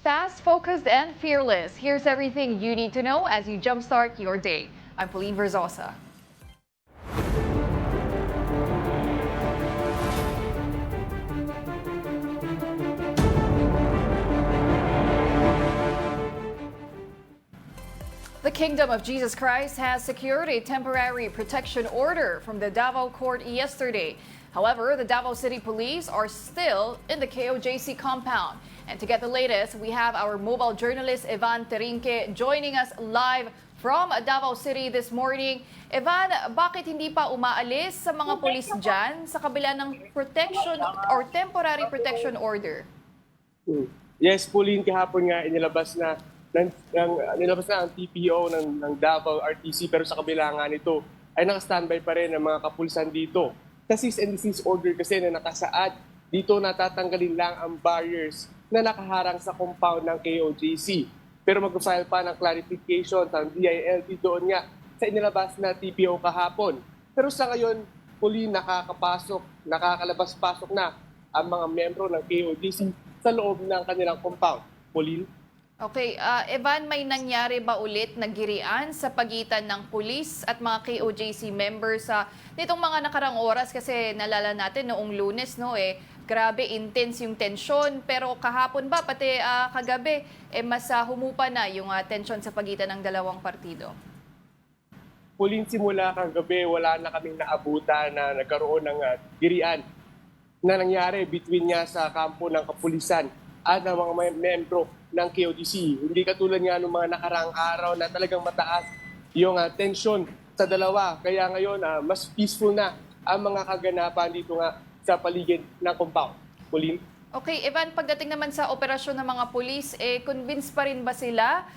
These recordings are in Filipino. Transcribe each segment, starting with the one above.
Fast, focused, and fearless. Here's everything you need to know as you jumpstart your day. I'm Pauline Verzosa. The Kingdom of Jesus Christ has secured a temporary protection order from the Davao court yesterday. However, the Davao City Police are still in the KOJC compound. And to get the latest, we have our mobile journalist Evan Terinque joining us live from Davao City this morning. Evan, bakit hindi pa umaalis sa mga pulis dyan sa kabila ng protection or temporary protection order? Yes, Pauline, kahapon nga nilabas na ang TPO ng Davao RTC, pero sa kabila nga nito ay naka-standby pa rin ang mga kapulisan dito. Sa cease and desist order kasi na nakasaad, dito natatanggalin lang ang barriers na nakaharang sa compound ng KOJC. Pero mag-file pa ng clarification ng DILG doon nga sa inilabas na TPO kahapon. Pero sa ngayon, Pauline, nakakalabas-pasok na ang mga membro ng KOJC sa loob ng kanilang compound. Pauline? Okay, Evan, may nangyari ba ulit na girian sa pagitan ng pulis at mga KOJC members sa nitong mga nakarang oras? Kasi nalala natin noong Lunes, grabe intense yung tensyon, pero kahapon ba pati kagabi mas humupa na yung tensyon sa pagitan ng dalawang partido? Pauline, simula kagabi wala na kaming naabutan na nagkaroon ng girian na nangyari between nga sa kampo ng kapulisan at ng mga membro ng KOJC. Hindi katulad nga ng mga nakaraang araw na talagang mataas yung tension sa dalawa. Kaya ngayon, mas peaceful na ang mga kaganapan dito nga sa paligid ng compound. Pauline? Okay, Evan, pagdating naman sa operasyon ng mga pulis, convinced pa rin ba sila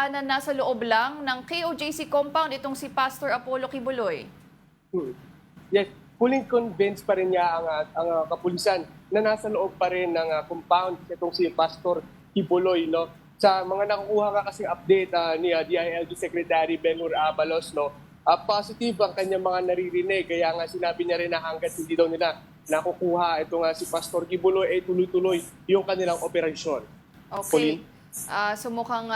na nasa loob lang ng KOJC compound itong si Pastor Apollo Kibuloy? Yes, fully convinced pa rin niya ang kapulisan na nasa loob pa rin ng compound itong si Pastor Kibuloy, no? Sa mga nakukuha nga kasing update ni DILG Secretary Benhur Abalos, no? Positive ang kanyang mga naririnig. Kaya nga sinabi niya rin na hanggat hindi daw nila nakukuha ito nga si Pastor Kibuloy, tuloy-tuloy yung kanilang operasyon. Okay. So mukhang,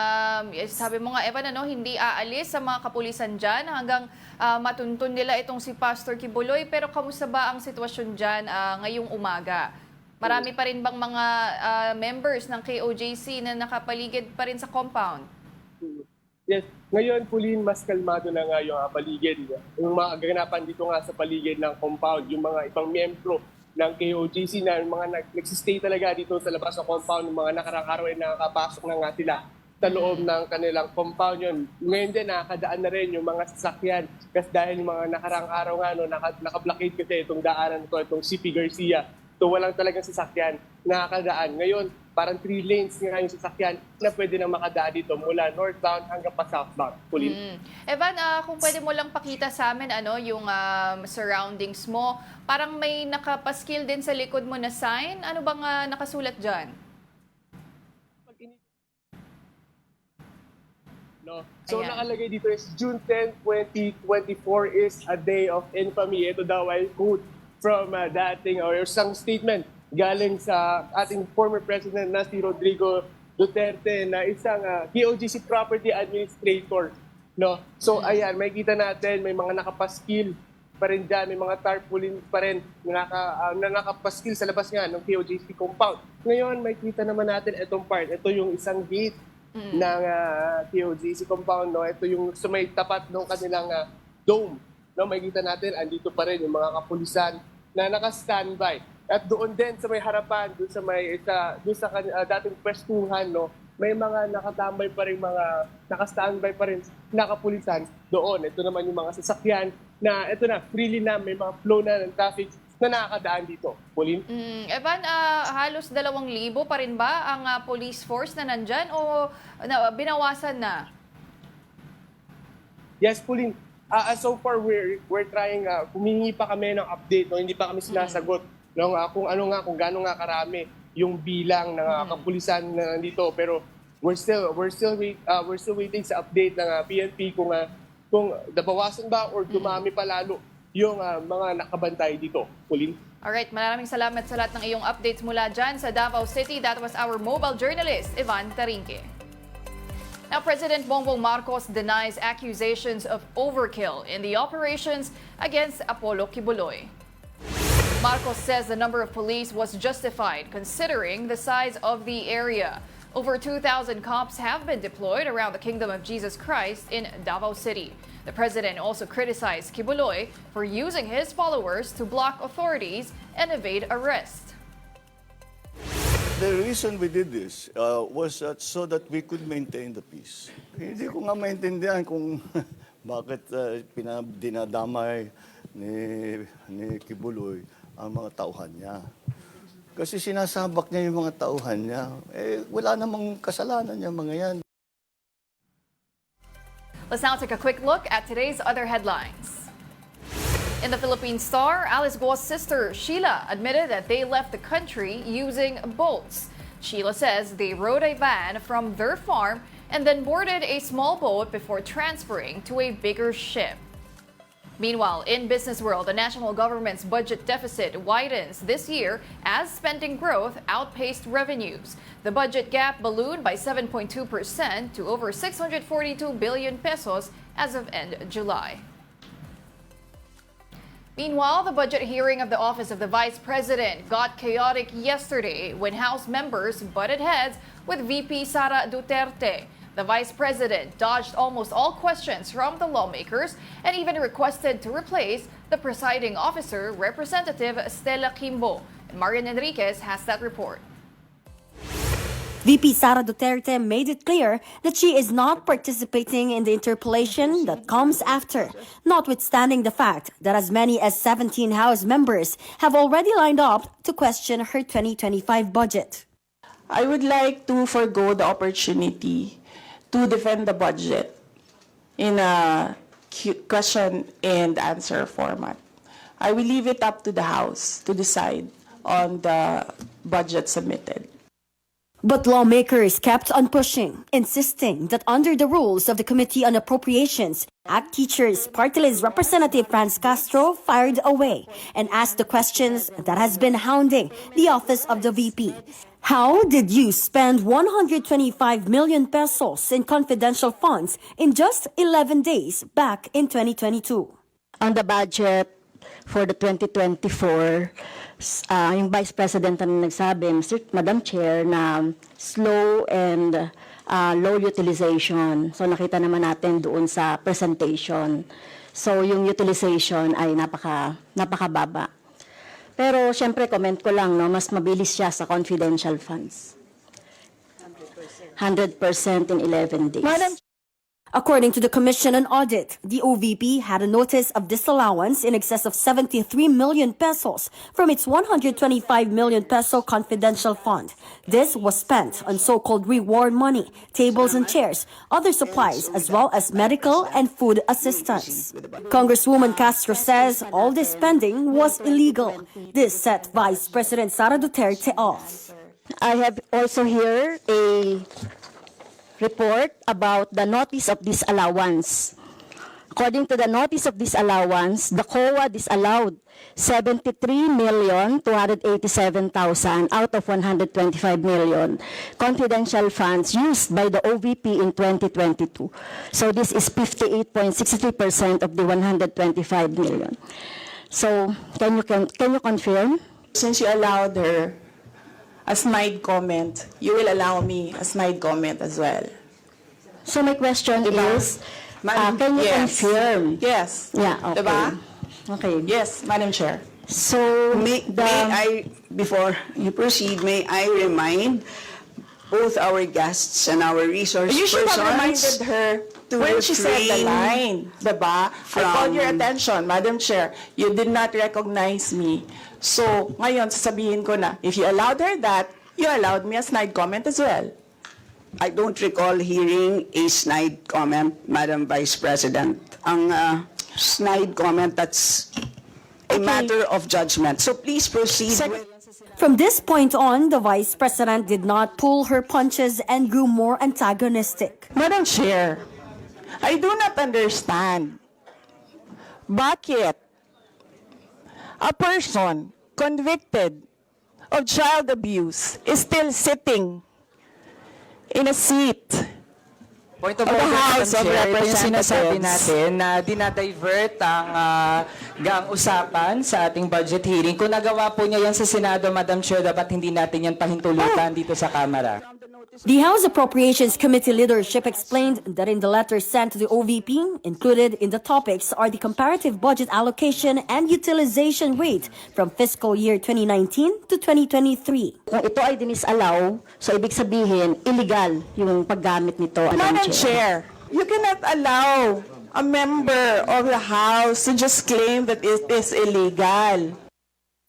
sabi mo nga, Evan, hindi aalis sa mga kapulisan dyan hanggang matuntun nila itong si Pastor Kibuloy. Pero kamusta ba ang sitwasyon dyan ngayong umaga? Marami pa rin bang mga members ng KOJC na nakapaligid pa rin sa compound? Yes. Ngayon, Pauline, mas kalmado na nga yung paligid. Yung mga gaganapan dito nga sa paligid ng compound, yung mga ibang membro ng KOJC na mga nagsistay talaga dito sa labas ng compound, yung mga nakarang araw ay nakakapasok na nga sila sa loob ng kanilang compound yun. Ngayon din, nakakadaan na rin yung mga sasakyan kasi dahil yung mga nakarang araw nga, naka-blockade kasi itong daanan ito, itong CP Garcia. So walang talagang sasakyan nakakadaan. Ngayon, parang 3 lanes nga yung sasakyan na pwede nang makadaan dito mula northbound hanggang pa southbound. Pauline? Evan, kung pwede mo lang pakita sa amin yung surroundings mo, parang may nakapaskil din sa likod mo na sign. Ano bang nakasulat dyan? No. So Ayan. nakalagay dito is June 10, 2024 is a day of infamy. Ito daw ay quote from dating or isang statement galing sa ating former president na si Rodrigo Duterte na isang KOJC property administrator. No? So ayan, makikita natin may mga nakapaskil pa rin dyan, may mga tarpaulin pa rin na nakapaskil sa labas nga ng KOJC compound. Ngayon, makikita naman natin itong part. Ito yung isang gate ng KOJC compound. No? Ito yung sa may tapat ng kanilang dome. No? Makikita natin, andito pa rin yung mga kapulisan na naka-standby. At doon din sa may harapan, doon sa dating pwestuhan, no, may mga nakatambay pa rin, mga naka-standby pa rin na kapulisan doon. Ito naman yung mga sasakyan na ito na, freely na, may mga flow na ng traffic na nakakadaan dito. Pauline? Evan, halos 2,000 pa rin ba ang police force na nandyan o binawasan na? Yes, Pauline. So far, we're trying, humingi pa kami ng update, no? Hindi pa kami sinasagot no? Kung gaano nga karami yung bilang ng kapulisan na nandito. Pero we're still waiting sa update ng PNP kung nabawasan ba or dumami pa lalo yung mga nakabantay dito. Pauline? Alright, maraming salamat sa lahat ng iyong updates mula dyan sa Davao City. That was our mobile journalist, Ivan Tarinque. Now, President Bongbong Marcos denies accusations of overkill in the operations against Apollo Kibuloy. Marcos says the number of police was justified considering the size of the area. Over 2,000 cops have been deployed around the Kingdom of Jesus Christ in Davao City. The president also criticized Kibuloy for using his followers to block authorities and evade arrest. The reason we did this was so that we could maintain the peace. Hindi ko nga maintindihan kung bakit dinadamay ni Kibuloy ang mga tauhan niya. Kasi sinasabak niya yung mga tauhan niya. Wala namang kasalanan niya mga yan. Let's now take a quick look at today's other headlines. In the Philippine Star, Alice Guo's sister, Sheila, admitted that they left the country using boats. Sheila says they rode a van from their farm and then boarded a small boat before transferring to a bigger ship. Meanwhile, in business world, the national government's budget deficit widens this year as spending growth outpaced revenues. The budget gap ballooned by 7.2% to over 642 billion pesos as of end July. Meanwhile, the budget hearing of the Office of the Vice President got chaotic yesterday when House members butted heads with VP Sara Duterte. The Vice President dodged almost all questions from the lawmakers and even requested to replace the presiding officer, Representative Stella Kimbo. Marian Enriquez has that report. VP Sara Duterte made it clear that she is not participating in the interpellation that comes after, notwithstanding the fact that as many as 17 House members have already lined up to question her 2025 budget. I would like to forgo the opportunity to defend the budget in a question and answer format. I will leave it up to the House to decide on the budget submitted. But lawmakers kept on pushing, insisting that under the rules of the Committee on Appropriations, ACT Teachers Party List Representative Franz Castro fired away and asked the questions that has been hounding the office of the VP. How did you spend 125 million pesos in confidential funds in just 11 days back in 2022? On the budget for the 2024, yung Vice President na nagsabi, Madam Chair, na slow and low utilization. So nakita naman natin doon sa presentation. So yung utilization ay napakababa. Pero syempre comment ko lang, no, mas mabilis siya sa confidential funds. 100% in 11 days. According to the Commission on Audit, the OVP had a notice of disallowance in excess of 73 million pesos from its 125 million peso confidential fund. This was spent on so-called reward money, tables and chairs, other supplies, as well as medical and food assistance. Congresswoman Castro says all this spending was illegal. This set Vice President Sara Duterte off. I have also here a report about the notice of disallowance. According to the notice of disallowance, the COA disallowed 73,287,000 out of 125 million confidential funds used by the OVP in 2022. So this is 58.63% of the 125 million. So can you confirm? Since you allowed her a snide comment, you will allow me a snide comment as well. So my question is, Madam, can you yes. confirm? Yes. Yeah, okay. Diba? Okay. Yes, Madam Chair. So, May I, before you proceed, may I remind both our guests and our resource You should have persons reminded her to when she said the refrain line, diba? I called your attention, Madam Chair. You did not recognize me. So, ngayon, sasabihin ko na, if you allowed her that, you allowed me a snide comment as well. I don't recall hearing a snide comment, Madam Vice President. Ang snide comment, that's a matter of judgment. So please proceed with... From this point on, the Vice President did not pull her punches and grew more antagonistic. Madam Chair, I do not understand bakit a person convicted of child abuse is still sitting in a seat Point of of the order, House Madam of Chair. Ito yung sinasabi Representatives. natin na dinadivert ang usapan sa ating budget hearing. Kung nagawa po niya yan sa Senado, Madam Chair, dapat hindi natin yan pahintulutan dito sa Kamara. The House Appropriations Committee leadership explained that in the letter sent to the OVP, included in the topics are the comparative budget allocation and utilization rate from fiscal year 2019 to 2023. Kung ito ay dinisallow, so ibig sabihin, illegal yung paggamit nito. Madam Chair, you cannot allow a member of the House to just claim that it is illegal.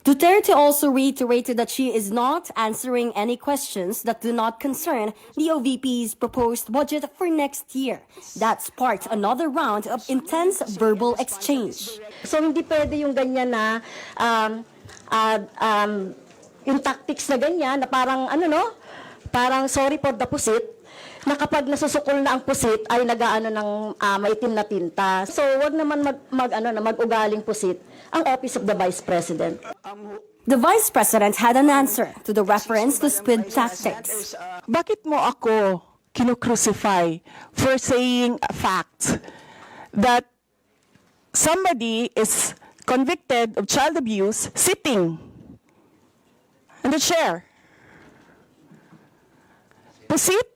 Duterte also reiterated that she is not answering any questions that do not concern the OVP's proposed budget for next year. That sparked another round of intense verbal exchange. So hindi pwede yung ganyan na yung tactics na ganyan na parang parang sorry for the pusit, na kapag nasusukol na ang pusit ay nagaano ng maitim na tinta. So wag naman mag-ugaling pusit ang Office of the Vice President. The Vice President had an answer to the reference to squid tactics. Bakit mo ako kinocrucify for saying a fact that somebody is convicted of child abuse sitting in the chair? Pusit,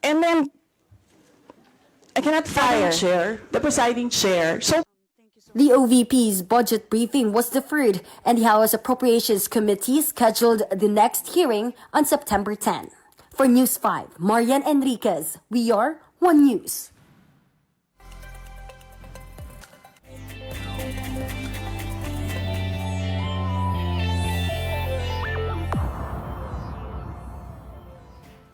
and then I cannot fire the presiding chair. So The OVP's budget briefing was deferred, and the House Appropriations Committee scheduled the next hearing on September 10. For News 5, Marian Enriquez, we are One News.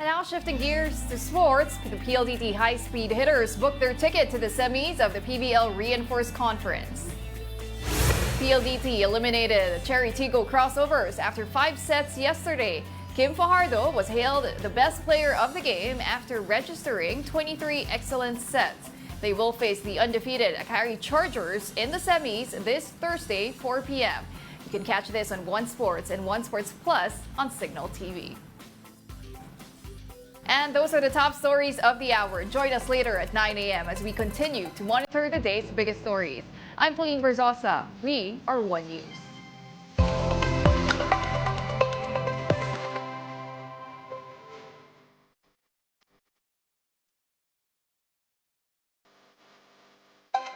And now shifting gears to sports, the PLDT high-speed hitters booked their ticket to the semis of the PBL Reinforced Conference. PLDT eliminated Chery Tiggo crossovers after 5 sets yesterday. Kim Fajardo was hailed the best player of the game after registering 23 excellent sets. They will face the undefeated Akari Chargers in the semis this Thursday, 4 p.m. You can catch this on One Sports and One Sports Plus on Signal TV. And those are the top stories of the hour. Join us later at 9 a.m. as we continue to monitor the day's biggest stories. I'm Pauline Berzosa. We are One News.